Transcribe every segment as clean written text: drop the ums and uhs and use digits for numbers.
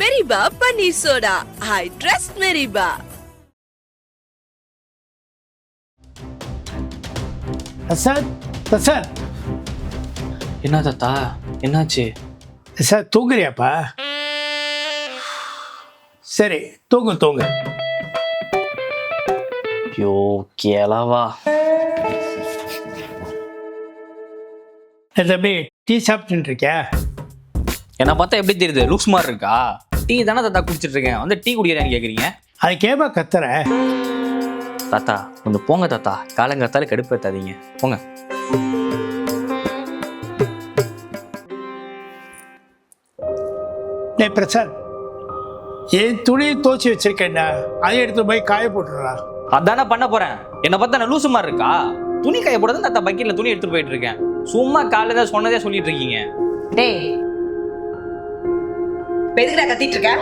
மெரிபா பன்னீர் soda. I trust Meriba. Prasad என்ன தாத்தா, என்னாச்சு? சார் தூங்குறியாப்பா? சரி தூங்கு. ஐயோ கேளவா. தம்பி டீ சாப்பிட்டு இருக்கியா? என்னை பார்த்தா எப்படி தெரியுது? லூக்ஸ் மாதிரி இருக்கா? டீ தானே தாத்தா குடிச்சிட்டு இருக்கேன். வந்து டீ குடிக்கிறேன்னு கேட்குறீங்க. அதுக்கேப்பா கத்துற? தாத்தா கொஞ்சம் போங்க தாத்தா, காலங்காத்தால கடுப்பேத்தாதீங்க, போங்க. பிரசாத், என் துணியை துவச்சி வச்சிருக்கேன்டா, அதை எடுத்து போய் காய போட்டுறா. அதானே பண்ண போறேன். என்னை பார்த்தா நான் லூசு மாதிரி இருக்கா? துணி காய போடுறது தாத்தா, பக்கெட்ல துணி எடுத்துட்டு போயிட்டு இருக்கேன். சும்மா காலையில சொன்னதே சொல்லிட்டு இருக்கீங்க. டேய், எதுக்குடா கத்திட்டு இருக்க?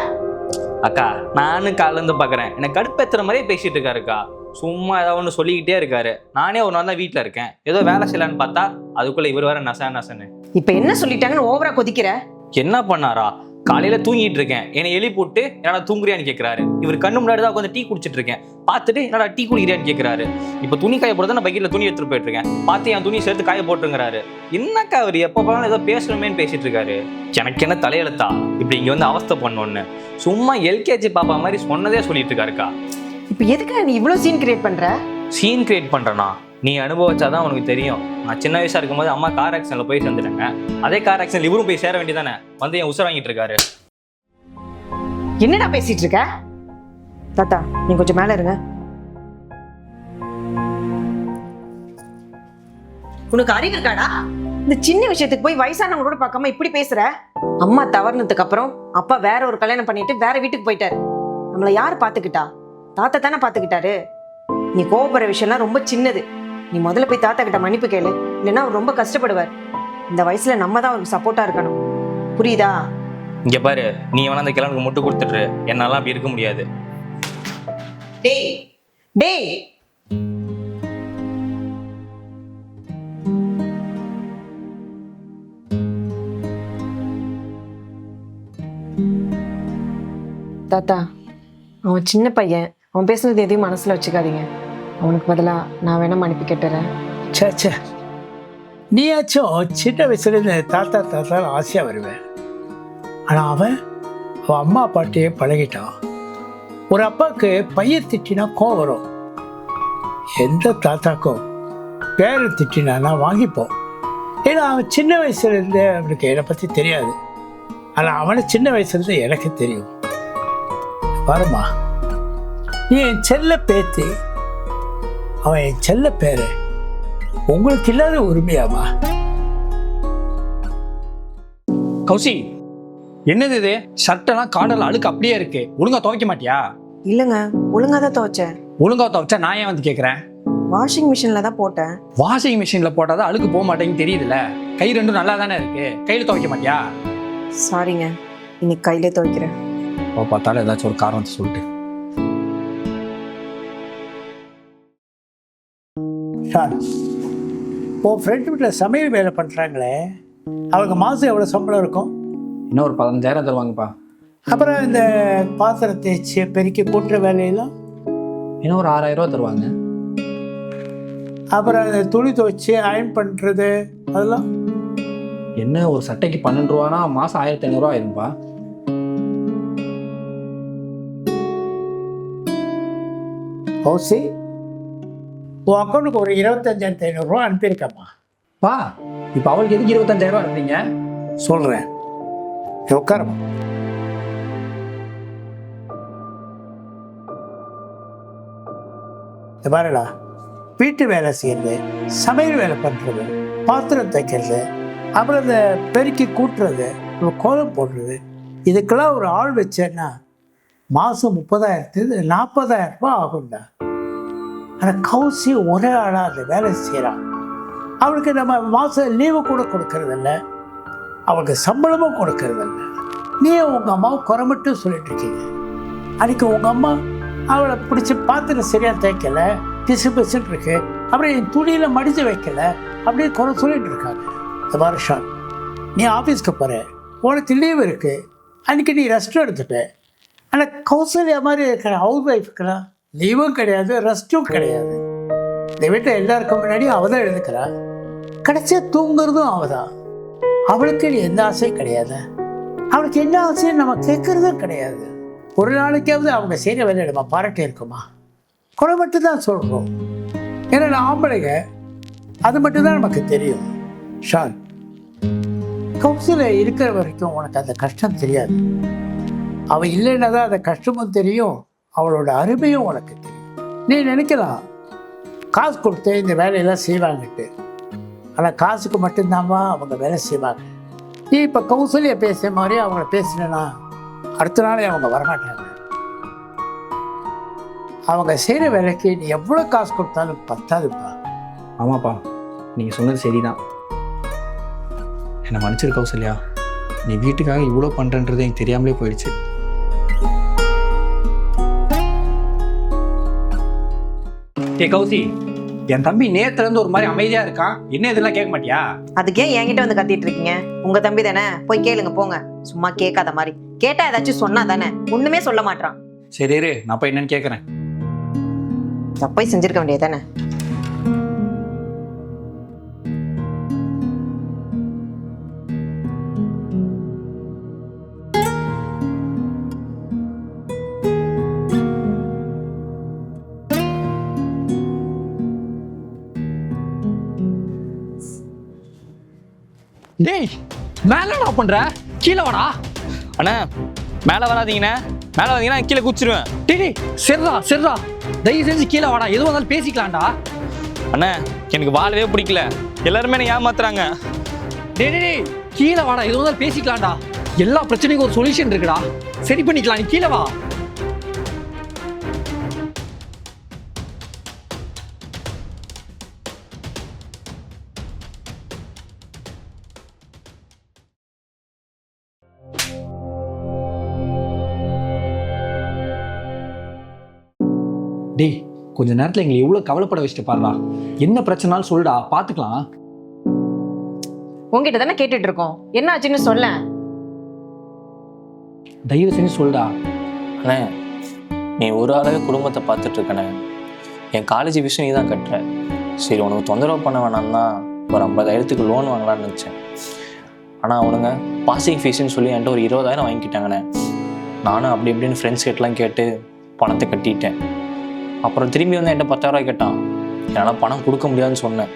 அக்கா நானும் காலைல இருந்து பாக்குறேன், எனக்கு கடுப்பேத்துற மாதிரியே பேசிட்டு இருக்காருக்கா. சும்மா ஏதாவது ஒன்று சொல்லிக்கிட்டே இருக்காரு. நானே ஒரு நாள் தான் வீட்டில் இருக்கேன், ஏதோ வேலை செய்யலான்னு பார்த்தா அதுக்குள்ள இவர் வேற நசன்னு. இப்ப என்ன சொல்லிட்டாங்கன்னு ஓவரா கொதிக்கிற? என்ன பண்ணாரா? காலையில தூங்கிட்டு இருக்கேன், என்னை எழுப்பி போட்டு என்னடா தூங்குறியான்னு கேட்கிறாரு. இவர் கண்ணு முன்னாடி தான் உட்காந்து டீ குடிச்சிட்டு இருக்கேன், பார்த்துட்டு என்னடா டீ குடிக்கிறியான்னு கேட்கிறாரு. இப்போ துணி காய போடுறது நான் பக்கெட்ல துணி எடுத்துட்டு போயிட்டு இருக்கேன், பார்த்து என் துணியை சேர்த்து காய போட்டுங்கிறாரு. என்னக்கா அவர் எப்போ பார்த்தாலும் ஏதோ பேசணுமேன்னு பேசிட்டு இருக்காரு. எனக்கு என்ன தலையெழுத்தா இப்படி இங்க வந்து அவஸ்தை பண்ணோன்னு? சும்மா எல்கேஜி பாப்பா மாதிரி சொன்னதே சொல்லிட்டு இருக்காருக்கா. இப்ப எதுக்கு நீ இவ்வளவு சீன் கிரியேட் பண்ற? சீன் கிரியேட் பண்றேனா? நீ அனுபவிச்சாதான் உனக்கு தெரியும். நான் சின்ன வயசா இருக்கும்போது அம்மா கார் ஆக்சிடென்ட்ல போய் சேர்ந்துட்டாங்க. அதே கார் ஆக்சிடென்ட் இவரும் போய் சேர வேண்டியதானே, வந்து என் உசுர வாங்கிட்டு இருக்காரு. என்னடா பேசிட்டு இருக்க? தாத்தா நீ கொஞ்சம் மேல இருங்க. உனக்கு அறிவு இருக்காடா? இந்த சின்ன விஷயத்துக்கு போய் வயசானவங்களோட பார்க்காம இப்படி பேசுற? அம்மா தவறுனதுக்கு அப்புறம் அப்பா வேற ஒரு கல்யாணம் பண்ணிட்டு வேற வீட்டுக்கு போயிட்டாரு. நம்மளை யாரு பாத்துக்கிட்டா? தாத்தா தானே பாத்துக்கிட்டாரு. நீ கோபப்படுற விஷயம்லாம் ரொம்ப சின்னது. நீ முதல்ல போய் தாத்தா கிட்ட மன்னிப்பு கேளு, இல்லைன்னா அவர் ரொம்ப கஷ்டப்படுவார். இந்த வயசுல நம்ம தான் அவருக்கு சப்போர்ட்டா இருக்கணும், புரியுதா? இங்க பாரு, நீ வேணா அந்த கிழனுக்கு முட்டு கொடுத்துட்டு, என்னால அப்படி இருக்க முடியாது. டேய் டேய், தாத்தா அவன் சின்ன பையன், அவன் பேசுனது எதையும் மனசுல வச்சுக்காதீங்க. அவனுக்கு பதிலா நான் வேணா மன்னிப்பு கேட்டுறேன். சே நீயாச்சும் சின்ன வயசுலேருந்து தாத்தா ஆசையாக வருவேன். ஆனால் அவன் அம்மா அப்பாட்டையே பழகிட்டான். ஒரு அப்பாவுக்கு பையன் திட்டினா கோவம் வரும். எந்த தாத்தாக்கும் பேரன் திட்டினானா வாங்கிப்போம். ஏன்னா அவன் சின்ன வயசுலேருந்தே அவனுக்கு என்னை பற்றி தெரியாது. ஆனால் அவனை சின்ன வயசுலேருந்து எனக்கு தெரியும். பாருமா, நீ என் செல்ல பேத்தி, அவன் என் செல்ல பேரு. உங்களுக்கு இல்லாத உரிமையாமா? கௌசி, என்னது இது? ஷர்ட்டெல்லாம் காடல அழுக்கு அப்படியே இருக்கு, ஒழுங்கா துவைக்க மாட்டியா? இல்லைங்க, ஒழுங்கா தான் துவைச்சேன். ஒழுங்கா துவைச்சா நான் ஏன் வந்து கேட்குறேன்? வாஷிங் மிஷின்ல தான் போட்டேன். வாஷிங் மிஷினில் போட்டாதான் அழுக்கு போக மாட்டேங்குன்னு தெரியுதுல்ல. கை ரெண்டும் நல்லா தானே இருக்கு, கையில் துவைக்க மாட்டியா? சாரிங்க, இன்னைக்கு கையிலே துவைக்கிறேன். பார்த்தாலும் ஏதாச்சும் ஒரு காரணத்தை சொல்லிட்டு. உன் ஃப்ரெண்டு வீட்டில் சமையல் வேலை பண்ணுறாங்களே, அவங்க மாதம் எவ்வளோ சம்பளம் இருக்கும்? இன்னும் ஒரு 15,000 தருவாங்கப்பா. அப்புறம் இந்த பாத்திரம் தேய்ச்சி பெருக்கி கூட்டுற வேலையெல்லாம் இன்னும் ஒரு 6,000 ரூபா தருவாங்க. அப்புறம் இந்த துணி துவைச்சி அயன் பண்ணுறது அதெல்லாம் என்ன, ஒரு சட்டைக்கு 12 ரூபானா மாதம் 1,500 ரூபா ஆயிரும்பா. ஹவுசி, உன் அக்கௌண்ட்டுக்கு ஒரு 25,500 ரூபா அனுப்பியிருக்கம்மா. பா, இப்போ அவளுக்கு எதுக்கு 25,000 ரூபா அனுப்புறீங்க? சொல்கிறேன், உட்காரமா. இந்த பாருடா, வீட்டு வேலை செய்யறது, சமையல் வேலை பண்ணுறது, பாத்திரம் தைக்கிறது, அப்புறம் இந்த பெருக்கி கூட்டுறது, கோலம் போடுறது, இதுக்கெல்லாம் ஒரு ஆள் வச்சேன்னா மாதம் 30,000 40,000 ரூபாய் ஆகும்டா. ஆனால் கௌசி ஒரே ஆளாக அந்த வேலை செய்கிறான். அவளுக்கு நம்ம மாதம் லீவு கூட கொடுக்கறதில்ல, அவளுக்கு சம்பளமும் கொடுக்கறதில்ல. நீ உங்கள் அம்மாவை குறை மட்டும் சொல்லிட்டு இருக்கீங்க. அன்றைக்கி உங்கள் அம்மா அவளை பிடிச்சி பாத்திரம் சரியாக தைக்கலை, பிசு பிசுன்னு இருக்கு, அப்புறம் என் துணியில் மடித்து வைக்கலை அப்படின்னு குறை சொல்லிட்டு இருக்காங்க. இந்த வருஷம் நீ ஆஃபீஸ்க்கு போகிற, உனக்கு லீவு இருக்குது, அன்றைக்கி நீ ரெஸ்ட்டும் எடுத்துட்ட. ஆனால் கௌசல்யா மாதிரி இருக்கிற ஹவுஸ் ஒய்ஃபுக்கெல்லாம் லீவும் கிடையாது, ரெஸ்ட்டும் கிடையாது. இந்த வீட்டில் எல்லாருக்கும் முன்னாடி அவள் தான் எழுதுக்கிறா, கடைசியாக தூங்குறதும் அவள் தான். அவளுக்கு எந்த ஆசையும் கிடையாது. அவளுக்கு என்ன ஆசையும் நம்ம கேட்குறதும் கிடையாது. ஒரு நாளைக்காவது அவங்க செய்கிற வேலையை நம்ம பாராட்டி இருக்குமா? குறை மட்டும் தான் சொல்கிறோம். ஏன்னா ஆம்பளைங்க அது மட்டும்தான் நமக்கு தெரியும். ஷான், கௌசல்யா இருக்கிற வரைக்கும் உனக்கு அந்த கஷ்டம் தெரியாது. அவள் இல்லைன்னா தான் அந்த கஷ்டமும் தெரியும், அவளோட அருமையும் உனக்கு தெரியும். நீ நினைக்கலாம் காசு கொடுத்து இந்த வேலையெல்லாம் செய்வாங்கட்டு. ஆனால் காசுக்கு மட்டும்தான்மா அவங்க வேலை செய்வாங்க. நீ இப்போ கௌசல்யா பேசுகிற மாதிரி அவங்கள பேசினா அடுத்த நாளே அவங்க வரமாட்டாங்க. அவங்க செய்கிற வேலைக்கு நீ எவ்வளோ காசு கொடுத்தாலும் பத்தாதுப்பா. ஆமாப்பா, நீங்கள் சொன்னது சரிதான். என்னை மன்னிச்சிரு கௌசல்யா, நீ வீட்டுக்காக இவ்வளோ பண்ணுறன்றது எனக்கு தெரியாமலே போயிடுச்சு. ஏ கௌசி, என் தம்பி நேத்துலேருந்து ஒரு மாதிரி அமைதியாக இருக்கான். என்ன இதெல்லாம் கேட்க மாட்டியா? அதுக்கே என்கிட்ட வந்து கத்திட்டு இருக்கீங்க? உங்க தம்பி தானே, போய் கேளுங்க போங்க. சும்மா கேட்காத மாதிரி. கேட்டா ஏதாச்சும் சொன்னா தானே, ஒண்ணுமே சொல்ல மாட்டான். சரி இரு, நான் போய் என்னன்னு கேட்குறேன். தப்பை செஞ்சிருக்க வேண்டியது தானே. டேய், மேலே என்ன பண்ற? கீழே வாடா. அண்ணா மேலே வராதீங்கண்ணே, மேலே வந்தீங்கன்னா கீழே குச்சிருவேன். டேய் சரிடா, தயவு செஞ்சு கீழே வாடா. எதுவும் வந்தாலும் பேசிக்கலாம்டா. அண்ணா எனக்கு வாழவே பிடிக்கல, எல்லாருமே என்னை ஏமாத்துறாங்க. டேய், கீழே வாடா. எதுவும் வந்தாலும் பேசிக்கலாம்டா. எல்லா பிரச்சனைக்கும் ஒரு சொல்யூஷன் இருக்குடா, சரி பண்ணிக்கலாம். நீ கீழே வா. டேய், கொஞ்ச நேரத்தில் எங்களை எவ்வளோ கவலைப்பட வச்சுட்டு பாருடா. என்ன பிரச்சனாலும் சொல்லுடா, பார்த்துக்கலாம். உங்ககிட்ட தானே கேட்டுட்டு இருக்கோம், என்ன ஆச்சுன்னு சொல்ல. தயவு செஞ்சு சொல்லுடா. அண்ணே நீ ஒரு ஆளாவே குடும்பத்தை பார்த்துட்டு இருக்கண்ணே. என் காலேஜ் விஷயம் நீ தான் கட்டுற. சரி உனக்கு தொந்தரவு பண்ண வேணாம் தான் ஒரு 50,000க்கு லோன் வாங்கலான்னு நினச்சேன். ஆனால் அவனுங்க பாசிங் ஃபீஸ்ன்னு சொல்லி என்கிட்ட ஒரு 20,000 வாங்கிக்கிட்டாங்கண்ணே. நானும் அப்படி இப்படின்னு ஃப்ரெண்ட்ஸ் கிட்டலாம் கேட்டு பணத்தை கட்டிட்டேன். அப்புறம் திரும்பி வந்து என்கிட்ட 10,000 கேட்டான். என்னால் பணம் கொடுக்க முடியாதுன்னு சொன்னேன்.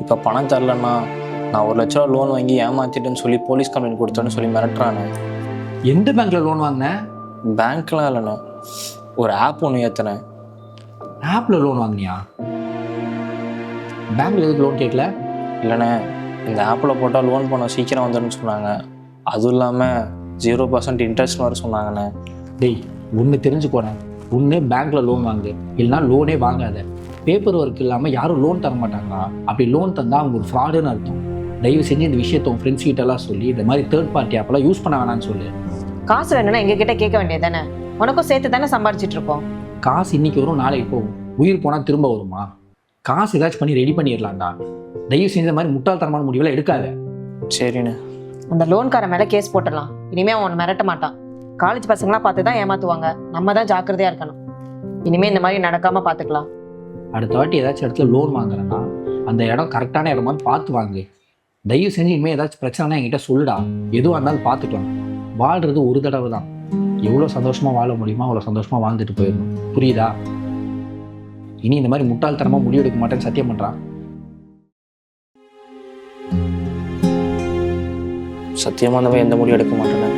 இப்போ பணம் தரலன்னா நான் 1 லட்ச ரூபா லோன் வாங்கி ஏமாத்திட்டேன்னு சொல்லி போலீஸ் கம்ப்ளைண்ட் கொடுத்தேன்னு சொல்லி மிரட்டுறானே. எந்த பேங்க்ல லோன் வாங்கினேன்? பேங்க்லாம் இல்லைண்ணே, ஒரு ஆப் ஒன்று ஏற்றினேன். ஆப்ல லோன் வாங்கினியா? பேங்க்ல எதுக்கு லோன் கேட்கல? இல்லைண்ணே, இந்த ஆப்பில் போட்டால் லோன் பண்ண சீக்கிரம் வந்துடுன்னு சொன்னாங்க. அதுவும் இல்லாமல் 0% இன்ட்ரெஸ்ட் வர சொன்னாங்கண்ணே. டேய், ஒன்று தெரிஞ்சுக்கோனேன். ஒன்று பேங்க்ல லோன் வாங்கு, இல்லைனா லோனே வாங்காத. பேப்பர் ஒர்க் இல்லாமல் யாரும் லோன் தர மாட்டாங்களா? அப்படி லோன் தந்தால் அவங்க ஒரு ஃப்ராடுன்னு அர்த்தம். தயவு செஞ்சு இந்த விஷயத்த உன் ஃப்ரெண்ட்ஸ் கிட்டலாம் சொல்லி இந்த மாதிரி தேர்ட் பார்ட்டி ஆப்பெல்லாம் யூஸ் பண்ண வேணான்னு சொல்லு. காசு வேணும்னா எங்ககிட்ட கேட்க வேண்டியது தானே, உனக்கும் சேர்த்து தானே சம்பாதிச்சிட்டு இருக்கோம். காசு இன்னைக்கு வரும், நாளைக்கு போகும். உயிர் போனால் திரும்ப வருமா? காசு ஏதாச்சும் பண்ணி ரெடி பண்ணிடலாம்டா. தயவு செஞ்ச மாதிரி முட்டாள்தனமான முடிவெல்லாம் எடுக்காத. சரிண்ணே. அந்த லோன்காரன் மேலே கேஸ் போட்டுடலாம். இனிமே அவன் மிரட்ட மாட்டான். காலேஜ் பசங்களாம் பார்த்து தான் ஏமாத்துவாங்க. நம்ம தான் ஜாக்கிரதையா இருக்கணும். இனிமே இந்த மாதிரி நடக்காம பார்த்துக்கலாம். அடுத்த வாட்டி ஏதாச்சும் இடத்துல லோன் வாங்குறேன்னா அந்த இடம் கரெக்டான இடமான்னு பார்த்து வாங்கு. தயவு செஞ்சு இனிமேல் ஏதாச்சும் பிரச்சனைனா என்கிட்ட சொல்லுடா. எதுவாக இருந்தாலும் பார்த்துக்கலாம். வாழ்றது ஒரு தடவை தான். எவ்வளோ சந்தோஷமாக வாழ முடியுமோ அவ்வளோ சந்தோஷமாக வாழ்ந்துட்டு போயிடணும். புரியுதா? இனி இந்த மாதிரி முட்டாள்தனமாக முடிவெடுக்க மாட்டேன்னு சத்தியம் பண்ணுறான். சத்தியமாக அந்த மாதிரி எந்த முடிவு எடுக்க மாட்டேன்னு.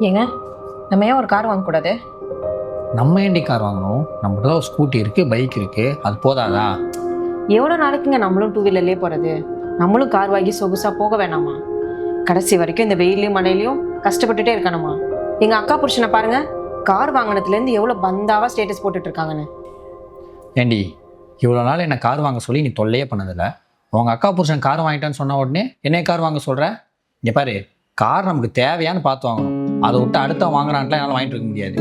ஏங்க, நம்ம ஏன் ஒரு கார் வாங்கக்கூடாது? நம்ம ஏண்டி கார் வாங்கணும்? நம்மகிட்ட தான் ஒரு ஸ்கூட்டி இருக்குது, பைக் இருக்குது, அது போதாதா? எவ்வளோ நாளைக்குங்க நம்மளும் 2 வீலர்லேயே போகிறது? நம்மளும் கார் வாங்கி சொகுசாக போக வேணாமா? கடைசி வரைக்கும் இந்த வெயிலையும் மழையிலையும் கஷ்டப்பட்டுட்டே இருக்கணுமா? எங்கள் அக்கா புருஷனை பாருங்கள், கார் வாங்கினதுலேருந்து எவ்வளோ பந்தாவாக ஸ்டேட்டஸ் போட்டுட்ருக்காங்கன்னு. ஏண்டி, இவ்வளோ நாள் என்னை கார் வாங்க சொல்லி நீ தொல்லையே பண்ணதில்லை. உங்கள் அக்கா புருஷன் கார் வாங்கிட்டான்னு சொன்ன உடனே என்னைய கார் வாங்க சொல்கிற? இங்கே பாரு, கார் நமக்கு தேவையான்னு பார்த்து வாங்கணும். அதை விட்டு அடுத்த வாங்கினான்லாம் என்னால் வாங்கிட்டு இருக்க முடியாது.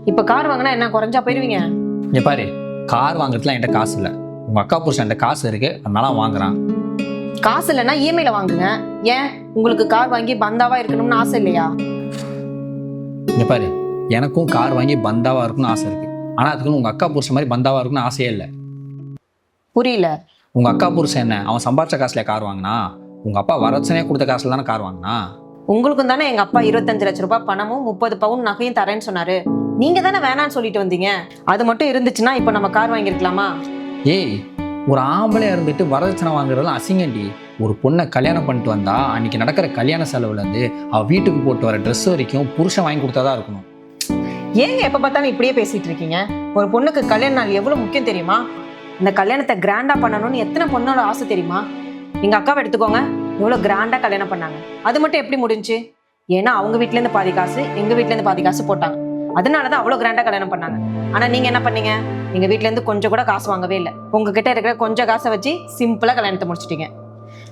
இப்போ கார் வாங்கினா என்ன குறைஞ்சா போயிடுவீங்க? இங்கே பாரு, கார் வாங்குறதுலாம் என்கிட்ட காசு இல்லை. உங்கள் அக்கா புருஷன் காசு இருக்குது அதனால வாங்குறான். காசு இல்லைன்னா இஎம்ஐல வாங்குங்க. ஏன் உங்களுக்கு கார் வாங்கி பந்தாவா இருக்கணும்னு ஆசை இல்லையா? இங்கே பாரு, எனக்கும் கார் வாங்கி பந்தாவாக இருக்குன்னு ஆசை இருக்குது. ஆனால் அதுக்குன்னு உங்கள் அக்கா புருஷன் மாதிரி பந்தாவாக இருக்குன்னு ஆசையே இல்லை. புரியல. உங்கள் அக்கா புருஷன் என்ன அவன் சம்பாரிச்ச காசுல கார் வாங்கினா? உங்கள் அப்பா வரதட்சணையாக கொடுத்த காசுல தானே கார் வாங்கினா? உங்களுக்கும் தானே எங்க அப்பா 25 லட்சம் ரூபாய் பணமும் 30 பவுன் நகையும் தரேன்னு சொன்னாரு. நீங்க தானே வேணான்னு சொல்லிட்டு வந்தீங்க. அது மட்டும் இருந்துச்சுன்னா இப்ப நம்ம கார் வாங்கிருக்கலாமா? ஏய், ஒரு ஆம்பளையா இருந்துட்டு வரதட்சணை வாங்குறதுலாம் அசிங்கண்டி. ஒரு பொண்ணை கல்யாணம் பண்ணிட்டு வந்தா அன்னைக்கு நடக்கிற கல்யாண செலவுலேருந்து அவள் வீட்டுக்கு போட்டு வர ட்ரெஸ் வரைக்கும் புருஷன் வாங்கி கொடுத்தாதான் இருக்கணும். ஏங்க எப்ப பார்த்தாலும் இப்படியே பேசிட்டு இருக்கீங்க? ஒரு பொண்ணுக்கு கல்யாண நாள் எவ்வளவு முக்கியம் தெரியுமா? இந்த கல்யாணத்தை கிராண்டா பண்ணணும்னு எத்தனை பொண்ணோட ஆசை தெரியுமா? எங்க அக்காவை எடுத்துக்கோங்க, எவ்வளவு கிராண்டா கல்யாணம் பண்ணாங்க. அது மட்டும் எப்படி முடிஞ்சு? ஏன்னா அவங்க வீட்ல இருந்து பாதி காசு, எங்க வீட்ல இருந்து பாதி காசு போட்டாங்க. அதனாலதான் அவ்வளவு கிராண்டா கல்யாணம் பண்ணாங்க. ஆனா நீங்க என்ன பண்ணீங்க? எங்க வீட்ல இருந்து கொஞ்சம் கூட காசு வாங்கவே இல்லை. உங்ககிட்ட இருக்கிற கொஞ்சம் காசை வச்சு சிம்பிளா கல்யாணத்தை முடிச்சிட்டீங்க.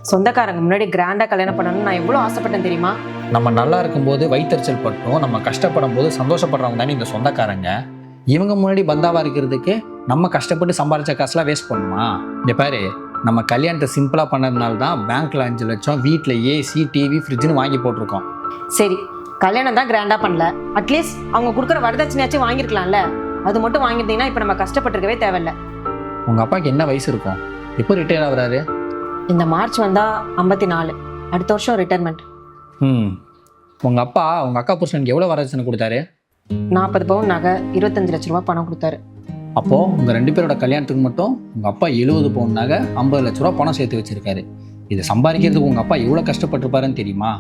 சொந்தக்காரங்க முன்னாடி கிராண்டா கல்யாணம் பண்ணணும்னு நான் எவ்வளவு ஆசைப்பட்டேன் தெரியுமா? நம்ம நல்லா இருக்கும்போது வயிற்றுச்சல் பட்டும் நம்ம கஷ்டப்படும் போது சந்தோஷப்படுறவங்க தானே இந்த சொந்தக்காரங்க. இவங்க முன்னாடி பந்தாவா இருக்கிறதுக்கு நம்ம கஷ்டப்பட்டு சம்பாதிச்ச காசுலாம் வேஸ்ட் பண்ணுமா? இந்த பாரு, நம்ம கல்யாணத்தை சிம்பிளா பண்ணதுனால தான் பேங்க்ல 5 லட்சம், வீட்டில் ஏசி, டிவி, ஃப்ரிட்ஜ்னு வாங்கி போட்டிருக்கோம். சரி, கல்யாணம் தான் கிராண்டா பண்ணல, அட்லீஸ்ட் அவங்க கொடுக்குற வரதட்சணையாச்சும் வாங்கிருக்கலாம்ல. அது மட்டும் வாங்கிருந்தீங்கன்னா இப்ப நம்ம கஷ்டப்பட்டிருக்கவே தேவையில்ல. உங்க அப்பாவுக்கு என்ன வயசு இருக்கும்? எப்போ ரிட்டையர் ஆகுறாரு? இந்த மார்ச் வந்தா 54. அடுத்த வருஷம் ரிட்டையர்மெண்ட். உங்க அப்பா உங்க அக்கா புருஷனுக்கு எவ்வளவு வரதட்சணை கொடுத்தாரு? 40 பவுன் நகை, 25 லட்சம் ரூபாய் பணம் கொடுத்தாரு. அப்போ உங்க 2 பேரோட கல்யாணத்துக்கு மட்டும் உங்க அப்பா 70 பவுன் நகை, 50 லட்ச ரூபா பணம் சேர்த்து வச்சிருக்காரு. இதை சம்பாதிக்கிறதுக்கு உங்க அப்பா எவ்வளவு கஷ்டப்பட்டிருப்பாருன்னு தெரியுமா?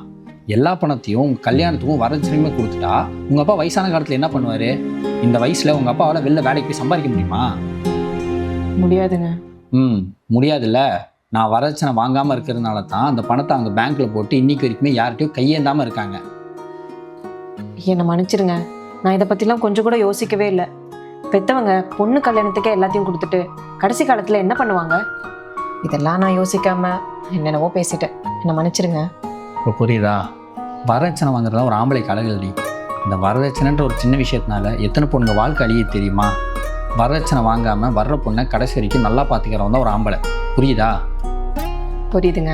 எல்லா பணத்தையும் உங்க கல்யாணத்துக்கும் வரதட்சணையுமே கொடுத்துட்டா உங்க அப்பா வயசான காலத்துல என்ன பண்ணுவாரு? இந்த வயசுல உங்க அப்பாவால வெளில வேலைக்கு போய் சம்பாதிக்க முடியுமா? முடியாதுங்க. முடியாதுல்ல. நான் வரதட்சணை வாங்காம இருக்கிறதுனால தான் அந்த பணத்தை அவங்க பேங்க்ல போட்டு இன்னைக்கு வரைக்குமே யார்கிட்டயும் கையேந்தாம இருக்காங்க. என்னை மன்னிச்சிருங்க, நான் இதை பத்திலாம் கொஞ்சம் கூட யோசிக்கவே இல்லை. பெத்தவங்க பொண்ணு கல்யாணத்துக்கே எல்லாத்தையும் கொடுத்துட்டு கடைசி காலத்துல என்ன பண்ணுவாங்க? இதெல்லாம் நான் யோசிக்காம என்னென்னவோ பேசிட்டேன். என்னை மன்னிச்சிருங்க. இப்போ புரியுதா? வரதட்சணை வாங்குறதா ஒரு ஆம்பளைக்கு அழகு இல்லடி. இந்த வரதட்சணைன்ற ஒரு சின்ன விஷயத்தினால எத்தனை பொண்ணுங்க வாழ்க்கை அழிய தெரியுமா? வரதட்சணை வாங்காம வர்ற பொண்ணை கடைசி வரைக்கும் நல்லா பார்த்துக்கிறவன் தான் ஒரு ஆம்பளை. புரியுதா? புரியுதுங்க.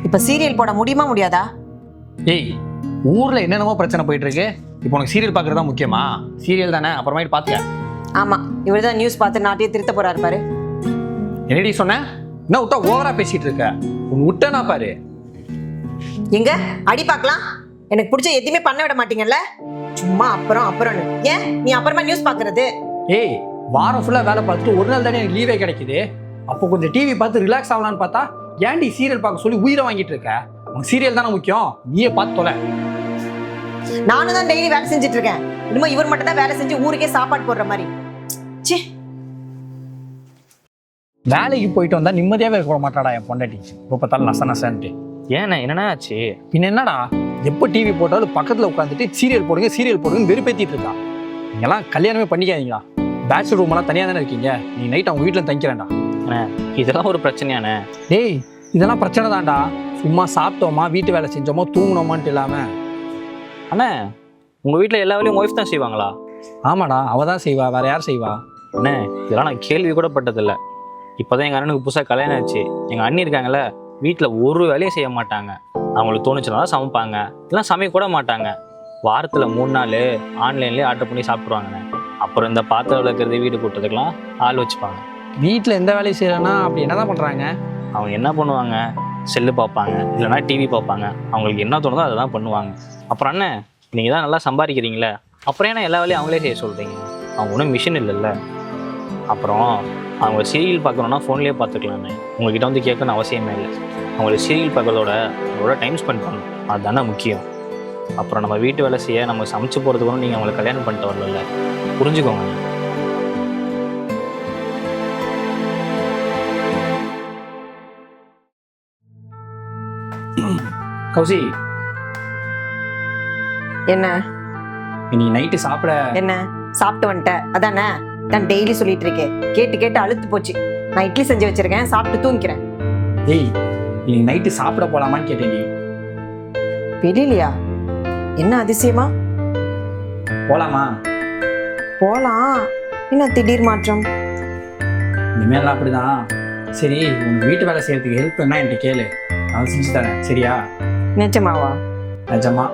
இப்ப சீரியல் போட முடியுமா முடியாதா? ஏய், ஊர்ல என்னென்னமோ பிரச்சனை போயிட்டு இருக்கு. இப்போ உனக்கு சீரியல் பார்க்கறதா முக்கியமா? சீரியல் தானே, அப்புறமேட்டு பார்த்துக்க. ஆமா, இவர்தான் நியூஸ் பார்த்து நாட்டையே திருத்த போறாரு பாரு. என்னடி சொன்ன? என்ன விட்டா ஓவரா பேசிட்டு இருக்க? உன் விட்டனா பாரு. எங்க அடி பார்க்கலாம். எனக்கு பிடிச்ச எதுவுமே பண்ண விட மாட்டீங்கல்ல. சும்மா அப்புறம்னு. ஏன் நீ அப்புறமா நியூஸ் பாக்குறது? ஏய், வாரம் ஃபுல்லா வேலை பார்த்துட்டு ஒரு நாள் தானே எனக்கு லீவே கிடைக்குது. அப்போ கொஞ்சம் டிவி பார்த்து ரிலாக்ஸ் ஆகலான்னு பார்த்தா ஏன்டி சீரியல் பார்க்க சொல்லி உயிரை வாங்கிட்டு இருக்க? உனக்கு சீரியல் தானே முக்கியம், நீயே பார்த்து தொலை. நானும் தான் டெய்லி வேலை செஞ்சுட்டு இருக்கேன். இன்னும் இவர் மட்டும் தான் வேலை செஞ்சு ஊருக்கே சாப்பாடு போடுற மாதிரி. வேலைக்கு போயிட்டு வந்தா நிம்மதியாவே இருக்க மாட்டாடா என் பொண்டாட்டி. இப்போ பார்த்தாலும் நசன்ட்டு. ஏண்ணே, என்னண்ணா ஆச்சு? பின்ன என்னடா, எப்போ டிவி போட்டாலும் பக்கத்தில் உட்காந்துட்டு சீரியல் போடுங்கன்னு வெறுப்பேற்றிட்டு இருக்கா. நீங்கெல்லாம் கல்யாணமே பண்ணிக்காதீங்களா? பேச்சுலர் ரூம் எல்லாம் தனியாக தானே இருக்கீங்க. நீ நைட் அவங்க வீட்டில் தங்கிக்கிறேன்டா. இதெல்லாம் ஒரு பிரச்சனையாண்ணே? டேய், இதெல்லாம் பிரச்சனை தான்டா. சும்மா சாப்பிட்டோமா, வீட்டு வேலை செஞ்சோமா, தூங்கினோமான்ட்டு இல்லாம. அண்ணே, உங்க வீட்டில் எல்லா வேலையும் ஒய்ஃப் தான் செய்வாங்களா? ஆமாடா, அவ தான் செய்வா, வேற யார் செய்வா? அண்ணே, இதெல்லாம் நான் கேள்வி கூட பட்டதில்லை. இப்போதான் எங்கள் அண்ணனுக்கு புதுசாக கல்யாணம் ஆச்சு. எங்கள் அண்ணி இருக்காங்கல்ல, வீட்டில் ஒரு வேலையும் செய்ய மாட்டாங்க. அவங்களுக்கு தோணுச்சுனா தான் சமைப்பாங்க, இதெல்லாம் சமைக்க கூட மாட்டாங்க. வாரத்தில் 3 நாள் ஆன்லைன்லேயே ஆர்டர் பண்ணி சாப்பிட்ருவாங்கண்ணே. அப்புறம் இந்த பாத்திரம் விளக்குறது, வீடு கூட்டுறதுக்கெல்லாம் ஆள் வச்சுப்பாங்க. வீட்டில் எந்த வேலையும் செய்யறேன்னா அப்படி என்னதான் பண்ணுறாங்க? அவங்க என்ன பண்ணுவாங்க? செல்லு பார்ப்பாங்க, இல்லைனா டிவி பார்ப்பாங்க. அவங்களுக்கு என்ன தோணுதோ அதை தான் பண்ணுவாங்க. அப்புறம் அண்ணே, நீங்கள் தான் நல்லா சம்பாதிக்கிறீங்களே, அப்புறம் ஏன்னா எல்லா வேலையும் அவங்களே செய்ய சொல்கிறீங்க? அவங்க ஒன்றும் மிஷின் இல்லைல்ல. அப்புறம் அவங்க சீரியல் பார்க்கணுன்னா ஃபோன்லேயே பார்த்துக்கலாமே. உங்கள்கிட்ட வந்து கேட்கணும்னு அவசியமே இல்லை. அவங்களுக்கு சீரியல் பார்க்கறதோட அவங்களோட டைம் ஸ்பெண்ட் பண்ணணும், அதுதானே முக்கியம். அப்புறம் நம்ம வீட்டு வேலை செய்ய, நம்ம சமைச்சு போகிறதுக்கு கூட நீங்கள் அவங்களை கல்யாணம் பண்ணிட்டு வரல. புரிஞ்சுக்கோங்க. கௌசி, என்ன இன்னைக்கு நைட்டு சாப்பிட என்ன சாப்பிட்டு வந்துட்டேன் அதானே? நான் டெய்லி சொல்லிட்டு இருக்கேன், கேட்டு கேட்டு அழுத்து போச்சு. நான் இட்லி செஞ்சு வச்சிருக்கேன், சாப்பிட்டு தூங்கிக்கிறேன். ஏய், இன்னைக்கு நைட்டு சாப்பிட போலாமான்னு கேட்டேன். வெளியிலையா? என்ன அதிசயமா? போகலாமா? போலாம். என்ன திடீர் மாற்றம்? இனிமேலாம் அப்படிதான். சரி, உங்கள் வீட்டு வேலை செய்யறதுக்கு ஹெல்ப் பண்ணா என்கிட்ட கேளு, நான் செஞ்சு தரேன். சரியா? நிஜமாவா? நிஜமா.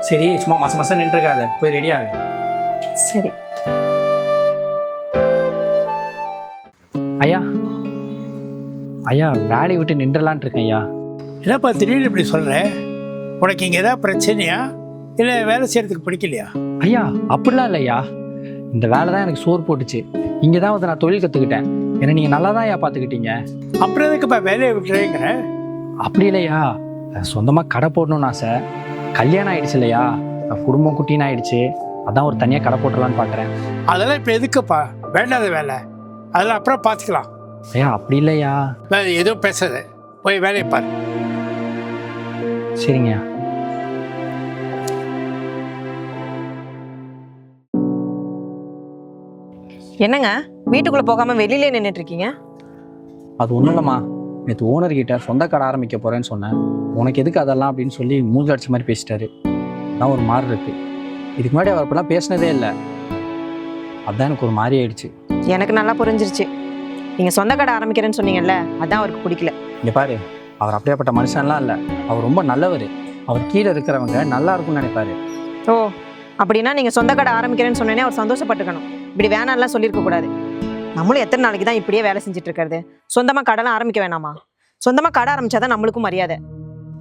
சரி, சும்மா மாசம் நின்றுருக்காத, போய் ரெடியாகு. சரி. ஐயா ஐயா, வேலையை விட்டு நின்றலான் இருக்கேன் ஐயா. என்னப்பா திடீர்னு இப்படி சொல்கிறேன்? உனக்கு இங்கே ஏதாவது பிரச்சனையா இல்லை வேலை செய்கிறதுக்கு பிடிக்கலையா? ஐயா அப்படிலாம் இல்லையா, இந்த வேலை தான் எனக்கு சோறு போட்டுச்சு. இங்கே தான் வந்து நான் தொழில் கற்றுக்கிட்டேன். என்னை நீங்கள் நல்லா தான் ஐயா பார்த்துக்கிட்டீங்க. அப்புறம் எதுக்குப்பா வேலையை விட்டுறேங்கிற? அப்படி இல்லையா, சொந்தமாக கடை போடணும்னு ஆசை. கல்யாணம் ஆயிடுச்சு இல்லையா, குடும்பம் குட்டின்னு ஆயிடுச்சு. அதான் ஒரு தனியாக கடை போட்டுடலான்னு பார்க்குறேன். அதெல்லாம் இப்போ எதுக்குப்பா? வேண்டாத வேலை, அதெல்லாம் அப்புறம் பார்த்துக்கலாம். ஐயா அப்படி இல்லையா. வேறு எதுவும் பேசாத, போய் வேலையை பாரு. சரிங்கய்யா. என்னங்க வீட்டுக்குள்ள போகாம வெளியிலே நின்றுட்டு இருக்கீங்க? அது ஒன்றும் இல்லைம்மா, நேற்று ஓனர்கிட்ட சொந்த கடை ஆரம்பிக்க போகிறேன்னு சொன்னேன். உனக்கு எதுக்கு அதெல்லாம் அப்படின்னு சொல்லி மூஞ்சி அடிச்ச மாதிரி பேசிட்டாரு. அதான் ஒரு மாதிரி இருக்கு. இதுக்கு முன்னாடி அவர் அப்படிலாம் பேசினதே இல்லை. அதான் எனக்கு ஒரு மாதிரி ஆயிடுச்சு. எனக்கு நல்லா புரிஞ்சிருச்சு. நீங்க சொந்த கடை ஆரம்பிக்கிறேன்னு சொன்னீங்கல்ல, அதான் அவருக்கு பிடிக்கல. இங்கே பாரு, அவர் அப்படியாப்பட்ட மனுஷன்லாம் இல்லை. அவர் ரொம்ப நல்லவர். அவர் கீழே இருக்கிறவங்க நல்லா இருக்கும்னு நினைப்பாரு. ஓ, அப்படின்னா நீங்க சொந்த கடை ஆரம்பிக்கிறேன்னு சொன்னேனே அவர் சந்தோஷப்பட்டுக்கணும். இப்படி வேணாம்லாம் சொல்லியிருக்க கூடாது. நம்மளும் எத்தனை நாளைக்கு தான் இப்படியே வேலை செஞ்சுட்டு இருக்கிறது? சொந்தமா கடைலாம் ஆரம்பிக்க வேணாமா? சொந்தமா கடை ஆரம்பிச்சாதான் நம்மளுக்கும் மரியாதை.